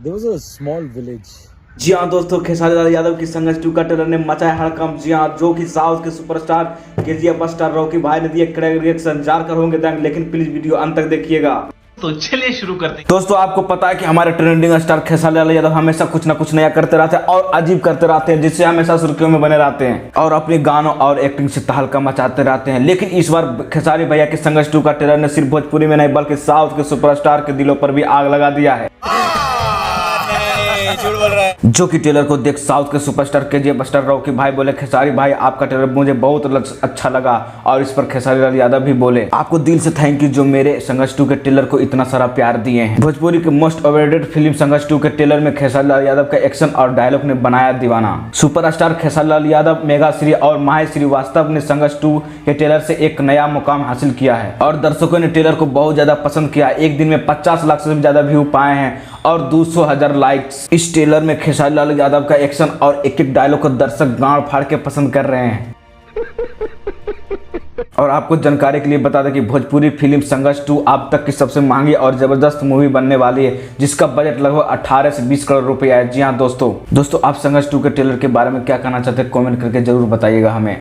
There was a small village. जी हाँ दोस्तों, खेसारी लाल यादव की संघर्ष 2 का ट्रेलर ने मचाया हड़कंप। जी हाँ, जो कि साउथ के सुपरस्टार केजीएफ स्टार रॉकी भाई ने दिए कड़े रिएक्शन। जानकर होंगे दंग, लेकिन प्लीज वीडियो अंत तक देखिएगा। तो चलिए शुरू करते हैं। दोस्तों, आपको पता है कि हमारे ट्रेंडिंग स्टार खेसारी लाल यादव हमेशा कुछ ना कुछ नया करते रहते हैं और अजीब करते रहते हैं, जिससे हमेशा सुर्खियों में बने रहते हैं और अपने गानों और एक्टिंग से तहलका मचाते रहते हैं। लेकिन इस बार खेसारी भैया की संघर्ष 2 का ट्रेलर ने सिर्फ भोजपुरी में नहीं बल्कि साउथ के सुपरस्टार के दिलों पर भी आग लगा दिया है। जो कि ट्रेलर को देख साउथ के सुपरस्टार केजीएफ स्टार रॉकी भाई बोले, खेसारी भाई आपका ट्रेलर मुझे बहुत अच्छा लगा। और इस पर खेसारी लाल यादव भी बोले, आपको दिल से थैंक यू जो मेरे संघर्ष 2 के ट्रेलर को इतना सारा प्यार दिए हैं। भोजपुरी के मोस्ट अवॉइडेड फिल्म संघर्ष 2 के ट्रेलर में खेसारी लाल यादव का एक्शन और डायलॉग ने बनाया दीवाना। सुपरस्टार खेसारी लाल यादव, मेघाश्री और माही श्रीवास्तव ने संघर्ष 2 के ट्रेलर से एक नया मुकाम हासिल किया है और दर्शकों ने ट्रेलर को बहुत ज्यादा पसंद किया। एक दिन में 50 लाख से ज्यादा व्यू पाए हैं और 200,000 लाइक्स। इस ट्रेलर में खेसारी लाल यादव का एक्शन और एक एक डायलॉग को दर्शक गांड फाड़ के पसंद कर रहे हैं। और आपको जानकारी के लिए बता दें कि भोजपुरी फिल्म संघर्ष 2 अब तक की सबसे महंगी और जबरदस्त मूवी बनने वाली है, जिसका बजट लगभग 18 से 20 करोड़ रुपया है। जी हाँ दोस्तों, आप संघर्ष 2 के ट्रेलर के बारे में क्या कहना चाहते हैं, कमेंट करके जरूर बताइएगा हमें।